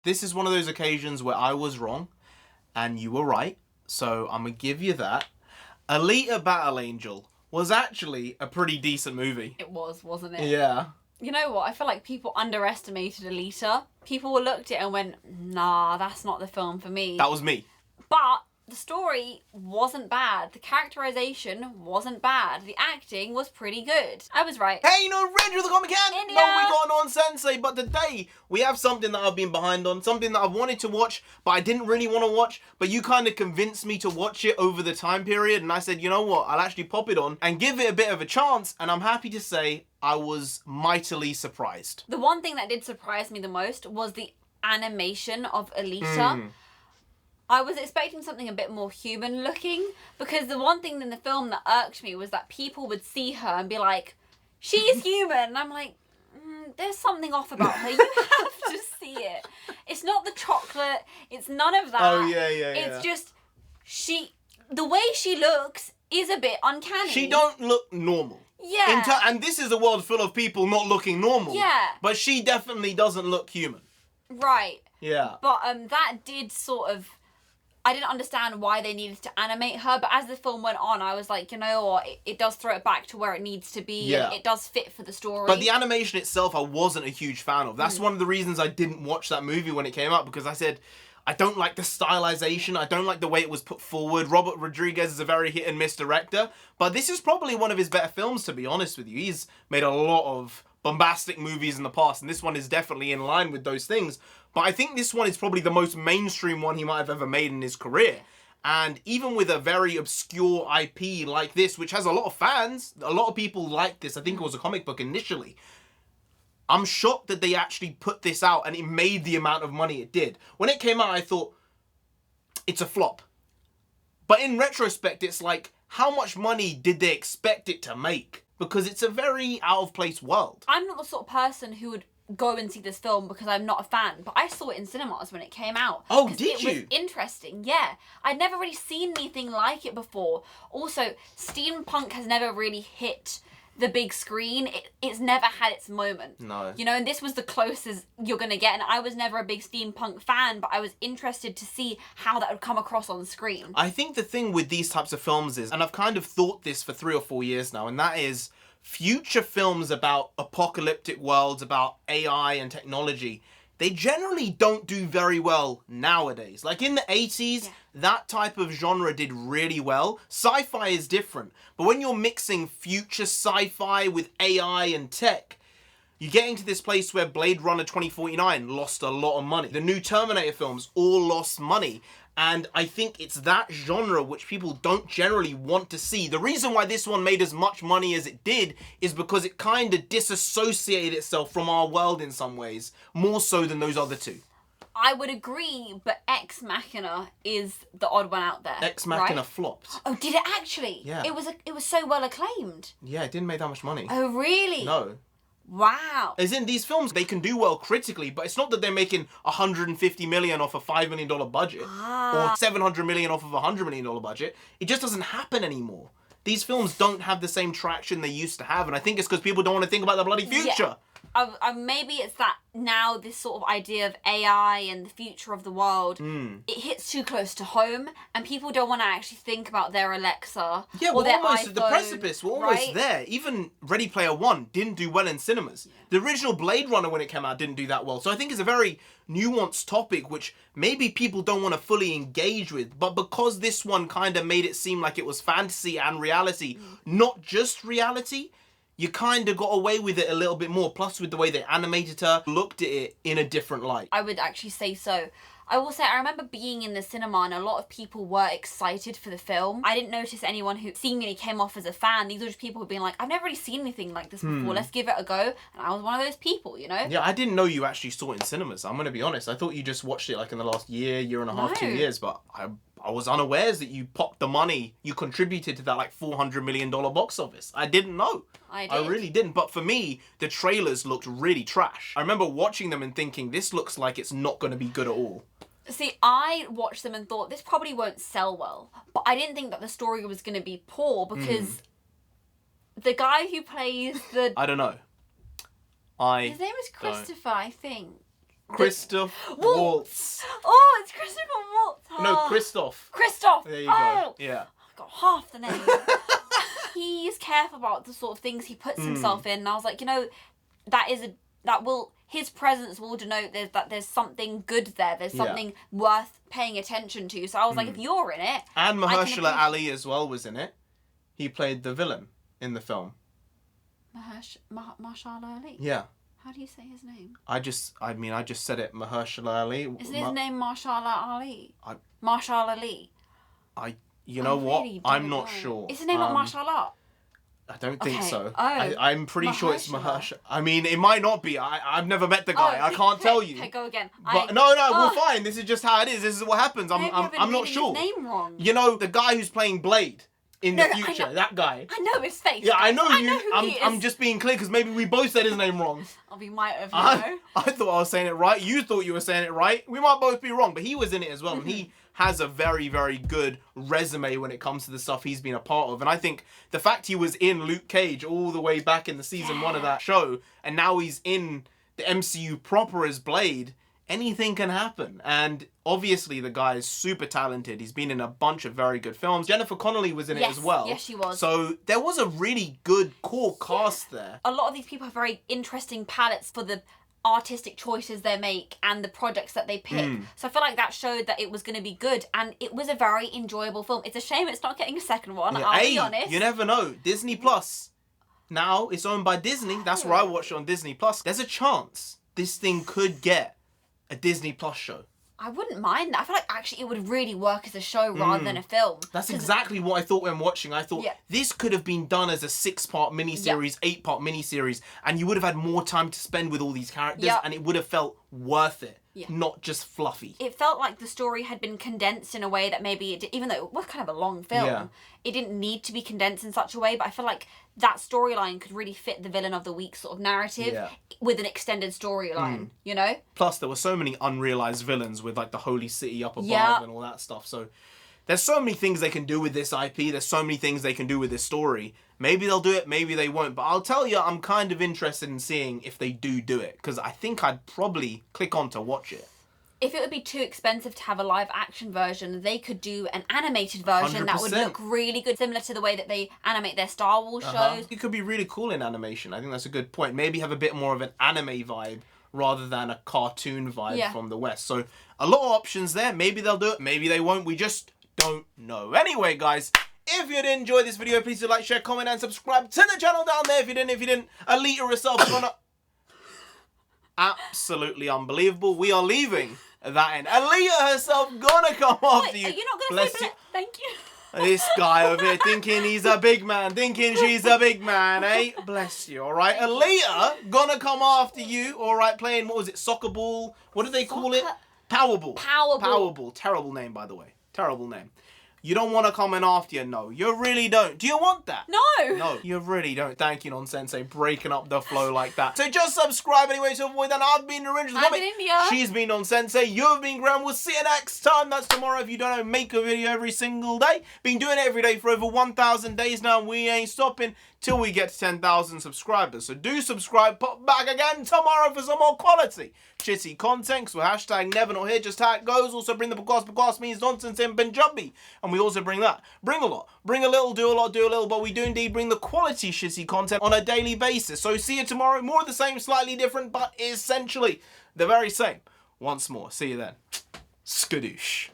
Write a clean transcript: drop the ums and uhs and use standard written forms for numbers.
This is one of those occasions where I was wrong and you were right. So I'm going to give you that. Alita Battle Angel was actually a pretty decent movie. It was, wasn't it? Yeah. You know what? I feel like people underestimated Alita. People looked at it and went, nah, that's not the film for me. That was me. But the story wasn't bad. The characterization wasn't bad. The acting was pretty good. I was right. Hey, NarendraTheComic can. India. No, we got non-sensei, but today we have something that I've been behind on, something that I wanted to watch, but I didn't really want to watch, but you kind of convinced me to watch it over the time period, and I said, you know what, I'll actually pop it on and give it a bit of a chance, and I'm happy to say I was mightily surprised. The one thing that did surprise me the most was the animation of Alita. I was expecting something a bit more human looking, because the one thing in the film that irked me was that people would see her and be like, she is human. And I'm like, there's something off about her. You have to see it. It's not the chocolate. It's none of that. Oh, yeah. It's just, the way she looks is a bit uncanny. She don't look normal. Yeah. And this is a world full of people not looking normal. Yeah. But she definitely doesn't look human. Right. Yeah. But that did sort of, I didn't understand why they needed to animate her, but as the film went on, I was like, you know what, it does throw it back to where it needs to be, and it does fit for the story. But the animation itself, I wasn't a huge fan of. That's one of the reasons I didn't watch that movie when it came out, because I said, I don't like the stylization, I don't like the way it was put forward. Robert Rodriguez is a very hit and miss director, but this is probably one of his better films, to be honest with you. He's made a lot of bombastic movies in the past, and this one is definitely in line with those things. But I think this one is probably the most mainstream one he might have ever made in his career. And even with a very obscure IP like this, which has a lot of fans, a lot of people like this, I think it was a comic book initially, I'm shocked that they actually put this out and it made the amount of money it did. When it came out, I thought, it's a flop. But in retrospect, it's like, how much money did they expect it to make? Because it's a very out-of-place world. I'm not the sort of person who would go and see this film because I'm not a fan, but I saw it in cinemas when it came out. Oh, did you? It was interesting, yeah. I'd never really seen anything like it before. Also, steampunk has never really hit the big screen. It's never had its moment. No. You know, and this was the closest you're going to get, and I was never a big steampunk fan, but I was interested to see how that would come across on screen. I think the thing with these types of films is, and I've kind of thought this for 3 or 4 years now, and that is future films about apocalyptic worlds, about AI and technology, they generally don't do very well nowadays. Like in the 80s, that type of genre did really well. Sci-fi is different. But when you're mixing future sci-fi with AI and tech, you're getting to this place where Blade Runner 2049 lost a lot of money. The new Terminator films all lost money. And I think it's that genre which people don't generally want to see. The reason why this one made as much money as it did is because it kind of disassociated itself from our world in some ways, more so than those other two. I would agree, but Ex Machina is the odd one out there. Ex Machina right? flopped. Oh, did it actually? Yeah. It was so well acclaimed. Yeah, it didn't make that much money. Oh, really? No. Wow. As in, these films, they can do well critically, but it's not that they're making $150 million off a $5 million budget or $700 million off of a $100 million budget. It just doesn't happen anymore. These films don't have the same traction they used to have, and I think it's because people don't want to think about the bloody future. Maybe it's that now this sort of idea of AI and the future of the world, it hits too close to home, and people don't want to actually think about their Alexa or their almost iPhone, at the precipice. We're almost there. Even Ready Player One didn't do well in cinemas. The original Blade Runner, when it came out, didn't do that well. So I think it's a very nuanced topic, which maybe people don't want to fully engage with. But because this one kind of made it seem like it was fantasy and reality, not just reality, you kind of got away with it a little bit more. Plus, with the way they animated her, looked at it in a different light. I would actually say so. I will say, I remember being in the cinema and a lot of people were excited for the film. I didn't notice anyone who seemingly came off as a fan. These were just people who were being like, I've never really seen anything like this before. Let's give it a go. And I was one of those people, you know? Yeah, I didn't know you actually saw it in cinemas. I'm going to be honest. I thought you just watched it like in the last year and a half, 2 years. But I was unawares that you popped the money. You contributed to that like $400 million box office. I didn't know. I really didn't. But for me, the trailers looked really trash. I remember watching them and thinking, this looks like it's not going to be good at all. See, I watched them and thought, this probably won't sell well. But I didn't think that the story was going to be poor because the guy who plays the... I don't know. His name is Christopher, I think. Christoph Waltz. Waltz. Oh, it's Christopher Waltz. No, Oh. Christoph. Christoph. There you Oh. go. Yeah. I got half the name. He's careful about the sort of things he puts himself in. And I was like, his presence will denote that there's something good there. There's something worth paying attention to. So I was like, if you're in it. And Mahershala Ali as well was in it. He played the villain in the film. Mahershala Ali? Yeah. How do you say his name? I just said it, Mahershala Ali. Isn't his name Mahershala Ali? I- Mahershala Ali. You know what? Really I'm don't not know. sure. Is his name not Mahershala? I don't think Okay. so. Oh. I'm pretty sure it's Mahershala. Mahershala. I mean, it might not be. I've never met the guy. I can't tell you. Okay, go again. But no, we're fine. This is just how it is. This is what happens. Maybe I've been I'm not reading sure. His name wrong. You know, the guy who's playing Blade in the No, I future, know. that guy. I know his face. Yeah, I know I you. know who he is. I'm just being clear because maybe we both said his name wrong. We might have, I thought I was saying it right. You thought you were saying it right. We might both be wrong, but he was in it as well, and he has a very, very good resume when it comes to the stuff he's been a part of. And I think the fact he was in Luke Cage all the way back in the season 1 of that show, and now he's in the MCU proper as Blade, anything can happen. And obviously the guy is super talented. He's been in a bunch of very good films. Jennifer Connelly was in it as well. Yes, she was. So there was a really good core cast there. A lot of these people have very interesting palettes for the artistic choices they make and the projects that they pick. So I feel like that showed that it was going to be good, and it was a very enjoyable film. It's a shame it's not getting a second one, Yeah. I'll be honest. You never know. Disney Plus. Now it's owned by Disney. That's where I watch it on Disney Plus. There's a chance this thing could get a Disney Plus show. I wouldn't mind that. I feel like actually it would really work as a show rather than a film. That's exactly what I thought when watching. I thought Yeah. this could have been done as a 6-part miniseries, 8-part miniseries, and you would have had more time to spend with all these characters, Yeah. and it would have felt worth it, Yeah. not just fluffy. It felt like the story had been condensed in a way that maybe even though it was kind of a long film, Yeah. it didn't need to be condensed in such a way. But I feel like that storyline could really fit the villain of the week sort of narrative Yeah. with an extended storyline, you know? Plus, there were so many unrealized villains with like the Holy City up above Yeah. and all that stuff. So there's so many things they can do with this IP. There's so many things they can do with this story. Maybe they'll do it, maybe they won't. But I'll tell you, I'm kind of interested in seeing if they do it, because I think I'd probably click on to watch it. If it would be too expensive to have a live action version, they could do an animated version that would 100%. look really good, similar to the way that they animate their Star Wars shows. It could be really cool in animation. I think that's a good point. Maybe have a bit more of an anime vibe rather than a cartoon vibe from the West. So a lot of options there. Maybe they'll do it, maybe they won't. We just don't know. Anyway, guys, if you did enjoy this video, please do like, share, comment, and subscribe to the channel down there. If you didn't, Alita herself is gonna... Absolutely unbelievable. We are leaving that end. Alita herself gonna come after you. Are you not going to Bless say you. thank you? This guy over here thinking he's a big man, thinking she's a big man, eh? Bless you, alright? Alita gonna come after you, alright? Playing, what was it, soccer ball? What did they call it? Powerball. Powerball. Powerball. Terrible name, by the way. Terrible name. You don't want to come in after you, no. You really don't. Do you want that? No. No, you really don't. Thank you, Non-Sensei, breaking up the flow like that. So just subscribe anyway to avoid that. I've been NarendraTheComic. I've been India. She's been Non-Sensei. You've been Graham. We'll see you next time. That's tomorrow. If you don't know, make a video every single day. Been doing it every day for over 1,000 days now. We ain't stopping till we get to 10,000 subscribers. So do subscribe. Pop back again tomorrow for some more quality shitty content. So hashtag never not here, just how it goes. Also bring the because means nonsense in Punjabi. And we also bring that. Bring a lot. Bring a little, do a lot, do a little. But we do indeed bring the quality shitty content on a daily basis. So see you tomorrow. More of the same, slightly different, but essentially the very same. Once more. See you then. Skadoosh.